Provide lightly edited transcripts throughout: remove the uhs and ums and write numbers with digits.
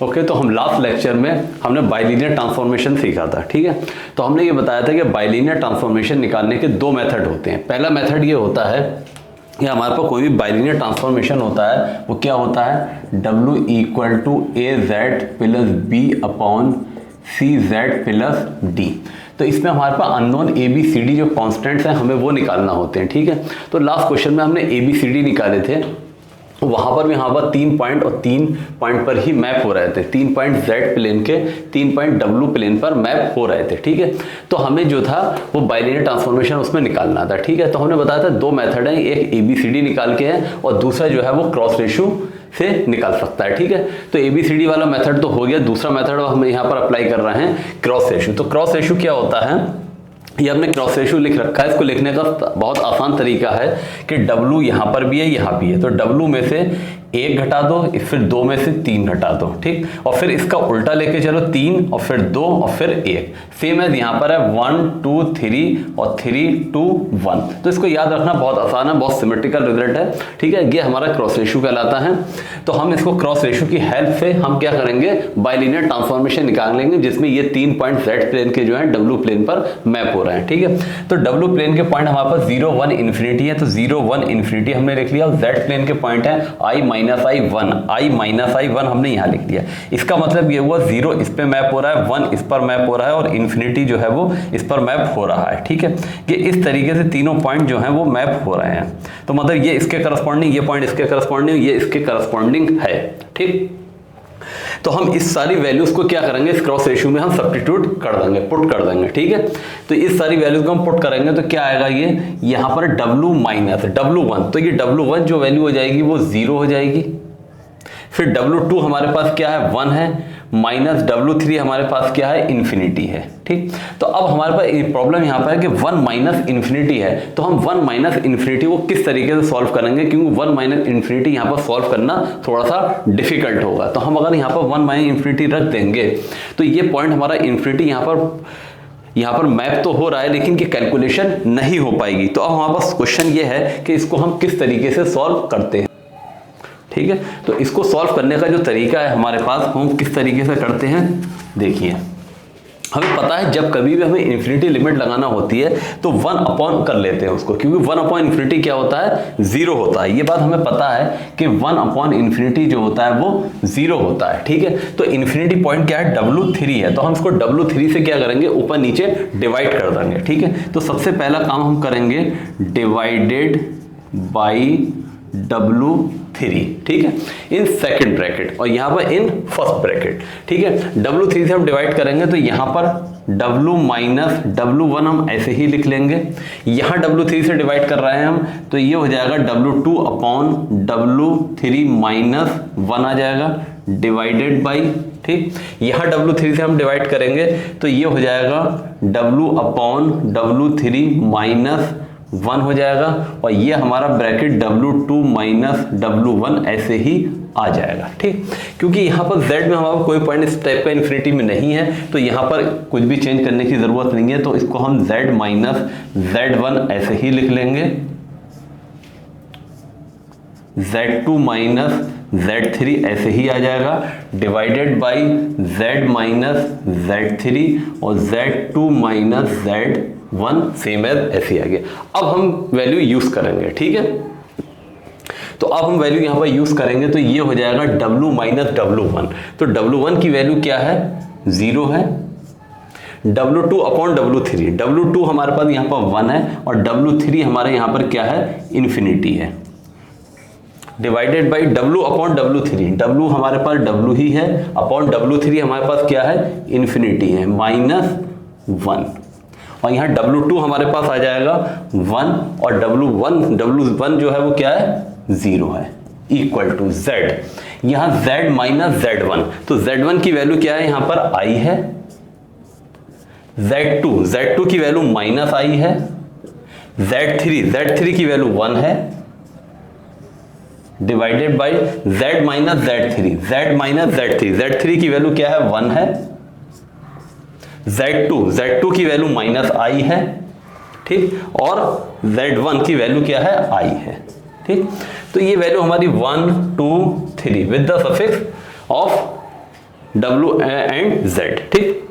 Okay, तो हम last lecture में हमने बाइलिनियर ट्रांसफॉर्मेशन सीखा था, ठीक है। तो हमने ये बताया था कि बाइलिनियर ट्रांसफॉर्मेशन निकालने के दो मेथड होते हैं। पहला मेथड ये होता है कि हमारे पास कोई भी बाइलिनियर ट्रांसफॉर्मेशन होता है वो क्या होता है, W = AZ + B / CZ + D। तो इसमें हमारे पास अननोन ABCD जो कॉन्स्टेंट्स हैं हमें वो निकालना होते हैं, ठीक है। तो लास्ट क्वेश्चन में हमने ABCD निकाले थे, वहां पर भी यहाँ पर 3 पॉइंट और 3 पॉइंट पर ही मैप हो रहे थे। 3 पॉइंट Z प्लेन के 3 पॉइंट W प्लेन पर मैप हो रहे थे, ठीक है। तो हमें जो था वो बाइलिनियर ट्रांसफॉर्मेशन उसमें निकालना था, ठीक है। तो हमने बताया था दो मेथड हैं, एक ABCD निकाल के है और दूसरा जो है वो क्रॉस रेशियो से निकाल सकता है, ठीक है। तो ABCD वाला मेथड तो हो गया, दूसरा मेथड हम यहाँ पर अप्लाई कर रहे हैं क्रॉस रेशियो। तो क्रॉस रेशियो क्या होता है, ये हमने क्रॉस रेशियो लिख रखा है। इसको लिखने का बहुत आसान तरीका है कि W यहाँ पर भी है यहाँ भी है, तो W में से 1 घटा दो, फिर 2 में से 3 घटा दो, ठीक। और फिर इसका उल्टा लेके चलो, 3 और फिर 2 और फिर 1। सेम है यहाँ पर है 1 2 3 और 3 2 1। तो इसको याद रखना बहुत आसान है, बहुत सिमेट्रिकल रिजल्ट है, ठीक है। ये हमारा क्रॉस रेशियो कहलाता है। तो हम इसको क्रॉस रेशियो की हेल्प से हम क्या करेंगे, बाइलिनियर ट्रांसफॉर्मेशन निकाल लेंगे जिसमें ये 3 पॉइंट Z प्लेन के जो है W प्लेन पर मैप हो रहे हैं, ठीक है। तो W प्लेन के पॉइंट हमारे पास 0 1 इन्फिनिटी है, तो 0 1 इन्फिनिटी हमने लिख लिया। Z प्लेन के पॉइंट है I - I1 हमने यहाँ लिख दिया। इसका मतलब ये हुआ 0 इस पे मैप हो रहा है, 1 इस पर मैप हो रहा है और इन्फिनिटी जो है वो इस पर मैप हो रहा है, ठीक है। ये इस तरीके से तीनों पॉइंट जो हैं वो मैप हो रहे हैं। तो मतलब ये इसके करस्पॉन्डिंग, ये पॉइंट इसके करस्पॉन्डिंग, ये इसके करस्पॉन्डिंग है, ठीक। तो हम इस सारी वैल्यूज को क्या करेंगे, इस क्रॉस रेशियो में हम सब्स्टिट्यूट कर देंगे, पुट कर देंगे, ठीक है। तो इस सारी वैल्यूज को हम पुट करेंगे तो क्या आएगा, ये यहाँ पर W - W1, तो ये W1 जो वैल्यू हो जाएगी वो 0 हो जाएगी। फिर W2 हमारे पास क्या है, 1 है, माइनस W3 हमारे पास क्या है, इन्फिनिटी है, ठीक। तो अब हमारे पास प्रॉब्लम यहाँ पर है कि 1 - इन्फिनिटी है, तो हम 1 - इन्फिनिटी को किस तरीके से सॉल्व करेंगे, क्योंकि 1 - इन्फिनिटी यहाँ पर सॉल्व करना थोड़ा सा डिफिकल्ट होगा। तो हम अगर यहाँ पर 1 - इन्फिनिटी रख देंगे तो ये पॉइंट हमारा इन्फिनिटी यहाँ पर मैप तो हो रहा है लेकिन कि कैलकुलेशन नहीं हो पाएगी। तो अब हमारे पास क्वेश्चन ये है कि इसको हम किस तरीके से सॉल्व करते हैं, ठीक है। तो इसको सॉल्व करने का जो तरीका है हमारे पास, हम किस तरीके से करते हैं, देखिए। हमें पता है जब कभी भी हमें इन्फिनिटी लिमिट लगाना होती है तो 1 अपॉन कर लेते हैं उसको, क्योंकि 1 अपॉन इन्फिनिटी क्या होता है, 0 होता है। ये बात हमें पता है कि 1 अपॉन इन्फिनिटी जो होता है वो 0 होता है, ठीक है। तो इन्फिनिटी पॉइंट क्या है, W3 है, तो हम इसको W3 से क्या करेंगे, ऊपर नीचे डिवाइड कर देंगे, ठीक है। तो सबसे पहला काम हम करेंगे डिवाइडेड बाई W3, ठीक है, इन सेकंड ब्रैकेट और यहाँ पर इन फर्स्ट ब्रैकेट, ठीक है। W3 से हम डिवाइड करेंगे तो यहाँ पर W - W1 हम ऐसे ही लिख लेंगे। यहाँ W3 से डिवाइड कर रहे हैं हम, तो ये हो जाएगा W2 अपॉन W3 - 1 आ जाएगा, डिवाइडेड बाई, ठीक। यहाँ W3 से हम डिवाइड करेंगे तो ये हो जाएगा W अपॉन W3 - 1 हो जाएगा और ये हमारा ब्रैकेट W2 - W1 ऐसे ही आ जाएगा, ठीक। क्योंकि यहाँ पर Z में हमारा कोई पॉइंट इस टाइप का इन्फिनिटी में नहीं है तो यहाँ पर कुछ भी चेंज करने की जरूरत नहीं है, तो इसको हम Z - Z1 ऐसे ही लिख लेंगे, Z2 - Z3 ऐसे ही आ जाएगा, डिवाइडेड बाई Z - Z3 और Z2 - Z1 सेम एज ऐसे आ गया। अब हम वैल्यू यूज करेंगे, ठीक है। तो अब हम वैल्यू यहां पर यूज करेंगे तो ये हो जाएगा W - W1। तो W1 की वैल्यू क्या है, 0 है। W2 अपॉन W3, W2 हमारे पास यहाँ पर 1 है और W3 हमारे यहाँ पर क्या है, इन्फिनिटी है, divided by W upon W3। W हमारे पास W ही है, अपॉन W3 हमारे पास क्या है, इन्फिनिटी है, -1। और यहाँ W2 हमारे पास आ जाएगा 1 और W1 जो है वो क्या है, 0 है, इक्वल टू Z। यहाँ Z - Z1, तो Z1 की वैल्यू क्या है, यहाँ पर I है। Z2 की वैल्यू -I है। Z3 की वैल्यू 1 है, divided by Z - Z3, Z3 की वैल्यू क्या है, 1 है। Z2 की वैल्यू -I है, ठीक, और Z1 की वैल्यू क्या है, I है, ठीक। तो ये वैल्यू हमारी 1 2 3 with the suffix of W and Z, ठीक।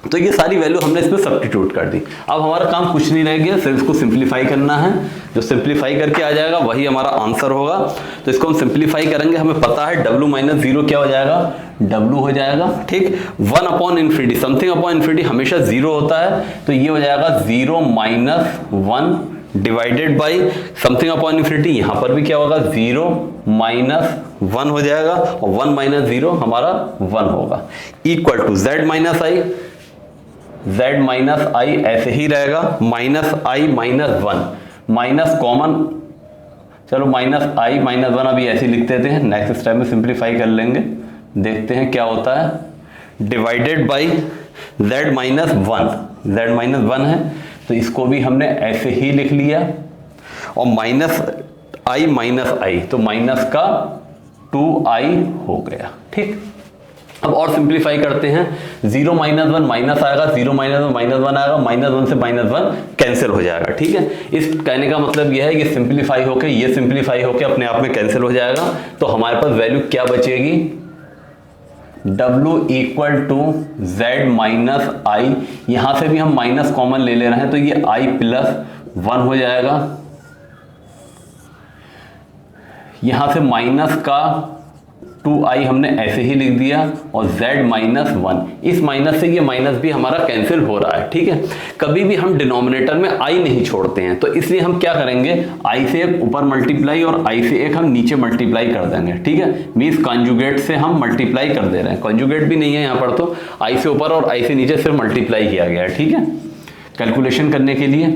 तो ये सारी वैल्यू हमने इसमें सब्स्टिट्यूट कर दी। अब हमारा काम कुछ नहीं रह गया, सिर्फ इसको सिंप्लीफाई करना है। जो सिंप्लीफाई करके आ जाएगा वही हमारा आंसर होगा। तो इसको हम सिंप्लीफाई करेंगे, हमें पता है W माइनस 0 क्या हो जाएगा, W हो जाएगा, ठीक। 1 upon infinity, something upon infinity हमेशा 0 होता है, तो ये हो जाएगा 0 minus 1 divided by something upon infinity, यहां पर भी क्या होगा 0 माइनस 1 हो जाएगा, और 1 माइनस 0 हमारा 1 होगा, equal to Z minus I, Z minus I ऐसे ही रहेगा, minus I minus 1, minus common, चलो माइनस आई माइनस 1 अभी ऐसे लिख देते हैं, नेक्स्ट स्टेप में सिंप्लीफाई कर लेंगे, देखते हैं क्या होता है। Divided by Z minus 1, Z minus 1 है तो इसको भी हमने ऐसे ही लिख लिया, और माइनस आई तो माइनस का 2i हो गया, ठीक। अब और सिंप्लीफाई करते हैं, 0 माइनस 1 माइनस आएगा, 0 माइनस 1 माइनस 1 आएगा, माइनस 1 से माइनस 1 कैंसिल हो जाएगा, ठीक है। इस कहने का मतलब यह है कि सिंप्लीफाई होके ये सिंप्लीफाई होके अपने आप में कैंसिल हो जाएगा, तो हमारे पास वैल्यू क्या बचेगी, W equal to Z minus I, यहां से भी हम माइनस कॉमन ले रहे हैं तो ये I प्लस 1 हो जाएगा, यहां से माइनस का 2i हमने ऐसे ही लिख दिया, और Z माइनस 1, इस माइनस से ये माइनस भी हमारा कैंसिल हो रहा है, ठीक है। कभी भी हम डिनोमिनेटर में i नहीं छोड़ते हैं, तो इसलिए हम क्या करेंगे, i से एक ऊपर मल्टीप्लाई और i से एक हम नीचे मल्टीप्लाई कर देंगे, ठीक है। मींस कॉन्जुगेट से हम मल्टीप्लाई कर दे रहे हैं, कॉन्जुगेट भी नहीं है यहाँ पर, तो i से ऊपर और i से नीचे सिर्फ मल्टीप्लाई किया गया है, ठीक है, कैलकुलेशन करने के लिए।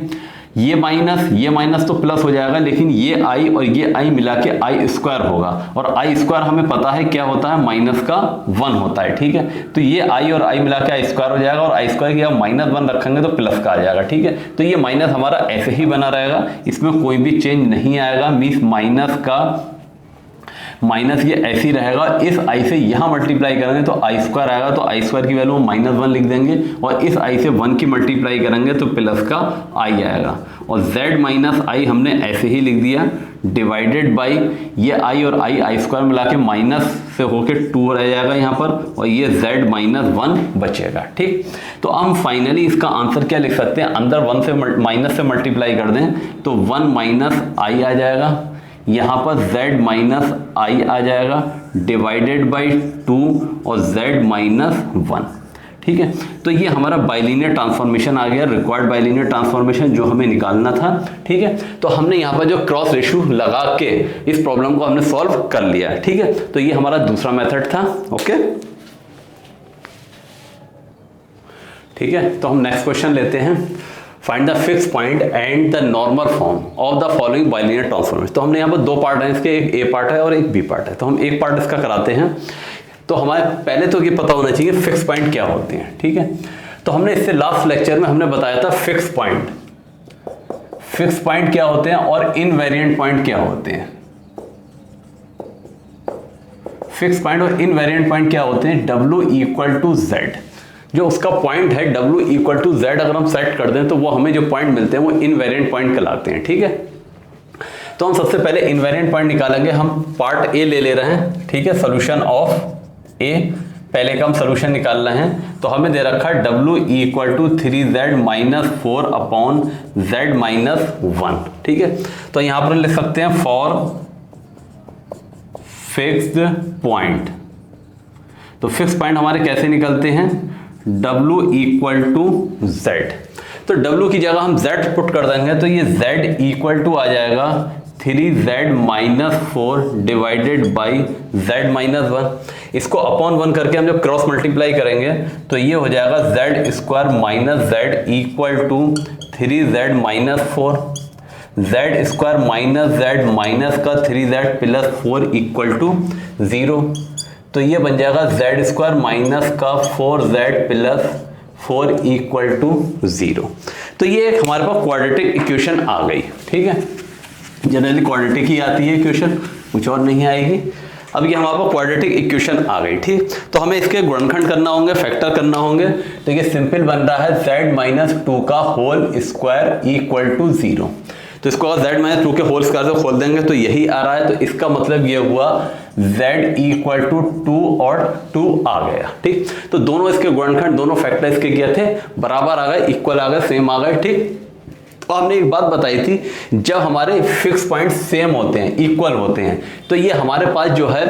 ये माइनस तो प्लस हो जाएगा, लेकिन ये i और ये i मिला के आई स्क्वायर होगा, और आई स्क्वायर हमें पता है क्या होता है, माइनस का 1 होता है, ठीक है। तो ये i और i मिला के आई स्क्वायर हो जाएगा, और आई स्क्वायर की आप माइनस 1 रखेंगे तो प्लस का आ जाएगा, ठीक है। तो ये माइनस हमारा ऐसे ही बना रहेगा, इसमें कोई भी चेंज नहीं आएगा, मीन्स माइनस ये ऐसे ही रहेगा। इस i से यहां मल्टीप्लाई करेंगे तो आई स्क्वायर आएगा, तो आई स्क्वायर की वैल्यू माइनस 1 लिख देंगे, और इस i से 1 की मल्टीप्लाई करेंगे तो प्लस का i आएगा, और Z माइनस आई हमने ऐसे ही लिख दिया, डिवाइडेड बाई ये i और आई स्क्वायर मिला के माइनस से होके 2 रह जाएगा यहाँ पर, और ये Z माइनस 1 बचेगा, ठीक। तो हम फाइनली इसका आंसर क्या लिख सकते हैं, अंदर 1 से माइनस से मल्टीप्लाई कर दें तो 1 माइनस आई आ जाएगा, यहाँ पर Z माइनस आई आ जाएगा, डिवाइडेड बाई 2 और Z माइनस 1, ठीक है। तो ये हमारा बाइलिनियर ट्रांसफॉर्मेशन आ गया, रिक्वायर्ड बाइलिनियर ट्रांसफॉर्मेशन जो हमें निकालना था, ठीक है। तो हमने यहाँ पर जो क्रॉस रेशियो लगा के इस प्रॉब्लम को हमने सॉल्व कर लिया, ठीक है। तो ये हमारा दूसरा मेथड था, ओके, ठीक है। तो हम नेक्स्ट क्वेश्चन लेते हैं, find the fix point and the normal form of the following bilinear transformation. तो हमने यहाँ पर 2 पार्ट हैं इसके, एक ए पार्ट है और एक बी पार्ट है, तो हम एक पार्ट इसका कराते हैं। तो हमारे पहले तो ये पता होना चाहिए फिक्स पॉइंट क्या होते हैं, ठीक है। तो हमने इससे लास्ट लेक्चर में हमने बताया था फिक्स पॉइंट क्या होते हैं और इनवेरिएंट पॉइंट क्या होते हैं। फिक्स पॉइंट और इनवेरिएंट पॉइंट क्या होते हैं, W इक्वल टू Z, जो उसका पॉइंट है W इक्वल टू Z अगर हम सेट कर दें तो वो हमें जो पॉइंट मिलते हैं वो इनवेरिएंट पॉइंट कहलाते हैं, ठीक है। तो हम सबसे पहले इनवेरिएंट पॉइंट निकालेंगे, हम पार्ट ए ले रहे हैं, ठीक है, सोल्यूशन ऑफ ए, पहले का हम सोल्यूशन निकाल रहे हैं। तो हमें दे रखा है W equal to 3Z minus 4 upon Z minus 1, ठीक है। तो यहाँ पर लिख सकते हैं फॉर फिक्स्ड पॉइंट। तो फिक्स पॉइंट हमारे कैसे निकलते हैं, W इक्वल टू Z, तो W की जगह हम Z पुट कर देंगे, तो ये Z इक्वल टू आ जाएगा 3Z minus 4 divided by Z minus 1। इसको अपॉन 1 करके हम जब क्रॉस मल्टीप्लाई करेंगे तो ये हो जाएगा Z square minus Z equal to 3Z minus 4, Z square minus Z minus का 3Z प्लस 4 इक्वल टू 0। तो ये बन जाएगा Z स्क्वायर माइनस का 4Z प्लस 4 इक्वल टू 0। तो ये एक हमारे पास क्वाड्रेटिक इक्वेशन आ गई, ठीक है। जनरली क्वाड्रेटिक ही आती है इक्वेशन, कुछ और नहीं आएगी। अब ये हमारे पास क्वाड्रेटिक इक्वेशन आ गई, ठीक। तो हमें इसके गुणनखंड करना होंगे, फैक्टर करना होंगे। तो ये सिंपल बन रहा है Z माइनस 2 का होल स्क्वायर इक्वल टू 0। तो इसको अगर z माइनस 2 के होल स्क्वायर से खोल देंगे तो यही आ रहा है, तो इसका मतलब ये हुआ z इक्वल टू 2 और 2 आ गया। ठीक, तो दोनों इसके गुणनखंड, दोनों फैक्टर इसके क्या थे, बराबर आ गए, इक्वल आ गए, सेम आ गए। ठीक, तो हमने एक बात बताई थी, जब हमारे फिक्स पॉइंट सेम होते हैं, इक्वल होते हैं, तो ये हमारे पास जो है,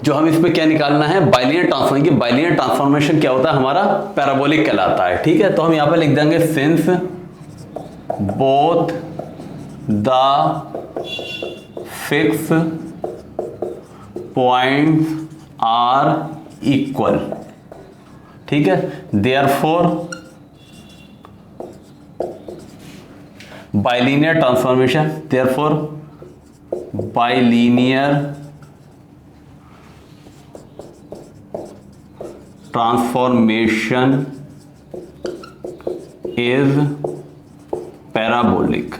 जो हम इसमें क्या निकालना है, बाइलिनियर ट्रांसफॉर्मेशन की। बाइलिनियर ट्रांसफॉर्मेशन क्या होता है हमारा, पैराबोलिक कहलाता है। ठीक है, तो हम यहां पर लिख देंगे since both the fix points are equal. ठीक है, therefore bilinear transformation, therefore bilinear transformation is parabolic.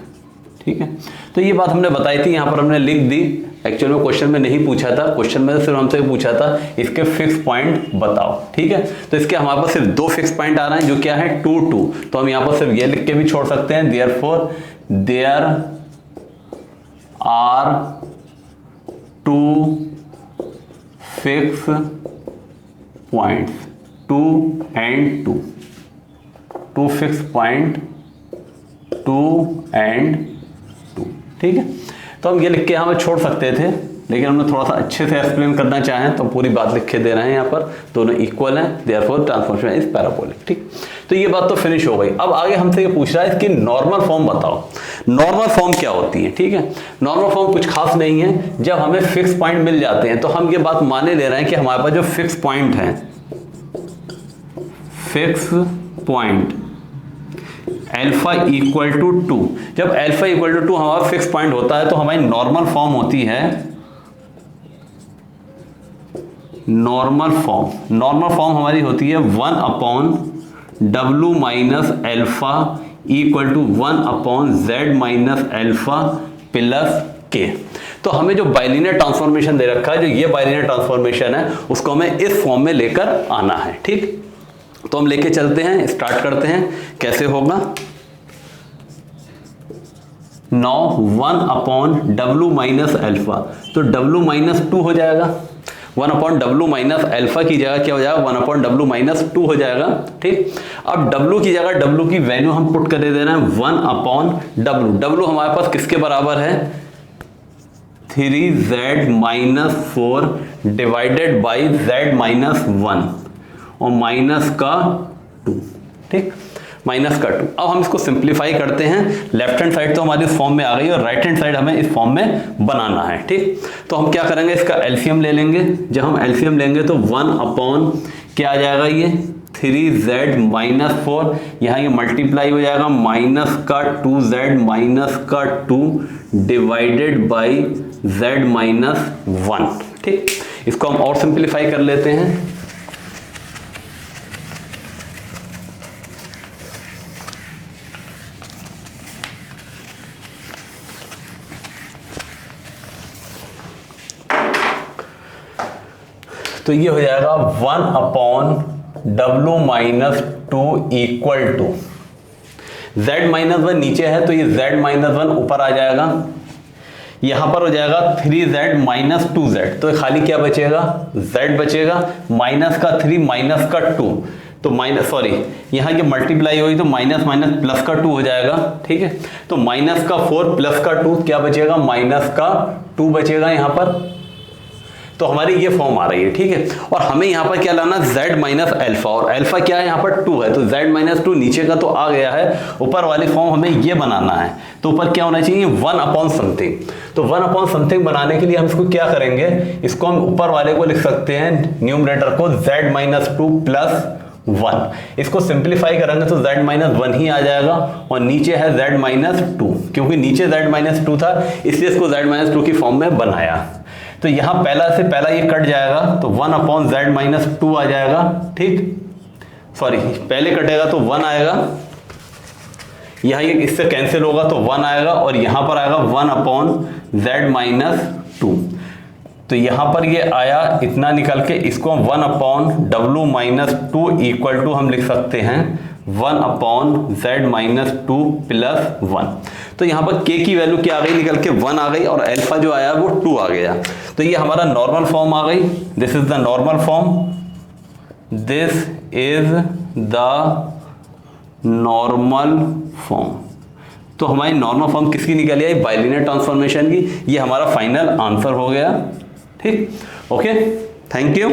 ठीक है, तो ये बात हमने बताई थी, यहां पर हमने लिख दी। एक्चुअल में क्वेश्चन में नहीं पूछा था, क्वेश्चन में सिर्फ हमसे पूछा था इसके फिक्स पॉइंट बताओ। ठीक है, तो इसके हमारे पास सिर्फ 2 फिक्स पॉइंट आ रहे हैं, जो क्या है 2 2। तो हम यहां पर सिर्फ ये लिख के भी छोड़ सकते हैं, therefore there are 2 fix points, 2 and 2, 2 fix point 2 and 2। ठीक है, तो हम ये लिख के हमें छोड़ सकते थे, लेकिन हमने थोड़ा सा अच्छे से एक्सप्लेन करना चाहें तो पूरी बात लिख के दे रहे हैं। यहाँ पर दोनों इक्वल हैं, देयरफॉर ट्रांसफॉर्मेशन इज पैराबोलिक। ठीक, तो ये बात तो फिनिश हो गई। अब आगे हमसे ये पूछ रहा है इसकी नॉर्मल फॉर्म बताओ। नॉर्मल फॉर्म क्या होती है? ठीक है, नॉर्मल फॉर्म कुछ खास नहीं है। जब हमें फिक्स पॉइंट मिल जाते हैं तो हम ये बात माने ले रहे हैं कि हमारे पास जो फिक्स पॉइंट है, fix point alpha equal to 2, जब अल्फा इक्वल टू 2 हमारा फिक्स पॉइंट होता है तो हमारी नॉर्मल फॉर्म होती है, नॉर्मल फॉर्म हमारी होती है 1 upon W minus alpha equal to 1 upon Z minus alpha plus K। तो हमें जो बाइलिनियर ट्रांसफॉर्मेशन दे रखा है, जो ये बाइलिनियर ट्रांसफॉर्मेशन है, उसको हमें इस फॉर्म में लेकर आना है। ठीक, तो हम लेके चलते हैं, स्टार्ट करते हैं। कैसे होगा, 1 अपॉन W माइनस अल्फा, तो W माइनस 2 हो जाएगा। 1 अपॉन W माइनस अल्फा की जगह क्या हो जाएगा, 1 अपॉन W माइनस 2 हो जाएगा। ठीक, अब W की जगह W की वैल्यू हम पुट कर दे रहे हैं 1 अपॉन W। W हमारे पास किसके बराबर है, 3Z minus 4 divided by Z minus 1 और माइनस का 2। ठीक, माइनस का 2। अब हम इसको सिंप्लीफाई करते हैं। लेफ्ट हैंड साइड तो हमारी इस फॉर्म में आ गई और राइट हैंड साइड हमें इस फॉर्म में बनाना है। ठीक, तो हम क्या करेंगे, इसका एलसीएम ले लेंगे। जब हम एलसीएम लेंगे तो 1 अपॉन क्या आ जाएगा, ये 3Z माइनस 4, यहाँ ये मल्टीप्लाई हो जाएगा माइनस का 2Z माइनस का 2 डिवाइडेड बाई Z माइनस 1। ठीक, इसको हम और सिंप्लीफाई कर लेते हैं। तो ये हो जाएगा 1 upon W minus 2 equal to Z minus 1 नीचे है तो ये Z माइनस 1 ऊपर आ जाएगा, यहां पर हो जाएगा 3Z माइनस 2Z, तो खाली क्या बचेगा, Z बचेगा, माइनस का 3 माइनस का 2, तो माइनस सॉरी यहाँ ये मल्टीप्लाई होगी तो माइनस माइनस प्लस का 2 हो जाएगा। ठीक है, तो माइनस का 4 प्लस का 2 क्या बचेगा, माइनस का 2 बचेगा यहाँ पर। तो हमारी ये फॉर्म आ रही है। ठीक है, और हमें यहाँ पर क्या लाना, Z माइनस अल्फा, और अल्फा क्या है यहाँ पर 2 है, तो Z माइनस 2 नीचे का तो आ गया है, ऊपर वाली फॉर्म हमें ये बनाना है। तो ऊपर क्या होना चाहिए, 1 अपॉन समथिंग। तो 1 अपॉन समथिंग बनाने के लिए हम इसको क्या करेंगे, इसको हम ऊपर वाले को लिख सकते हैं, न्यूमरेटर को Z माइनस 2 प्लस 1। इसको सिंप्लीफाई करेंगे तो Z माइनस 1 ही आ जाएगा, और नीचे है Z माइनस 2, क्योंकि नीचे Z माइनस 2 था इसलिए इसको Z माइनस 2 की फॉर्म में बनाया। तो यहां पहला से पहला ये कट जाएगा तो 1 अपॉन Z माइनस 2 आ जाएगा। ठीक, सॉरी पहले कटेगा तो 1 आएगा, यहां ये इससे कैंसिल होगा तो 1 आएगा, और यहां पर आएगा 1 अपॉन Z माइनस 2। तो यहां पर ये आया इतना निकल के, इसको हम 1 upon W minus 2 equal to हम लिख सकते हैं 1/z माइनस 2 प्लस 1। तो यहाँ पर k की वैल्यू क्या आ गई निकल के 1 आ गई और अल्फा जो आया वो 2 आ गया। तो ये हमारा नॉर्मल फॉर्म आ गई, this is the normal form, this is the normal form. तो हमारी नॉर्मल फॉर्म किसकी निकली आई, बाइलिनियर ट्रांसफॉर्मेशन की। ये हमारा फाइनल आंसर हो गया। ठीक, ओके, थैंक यू।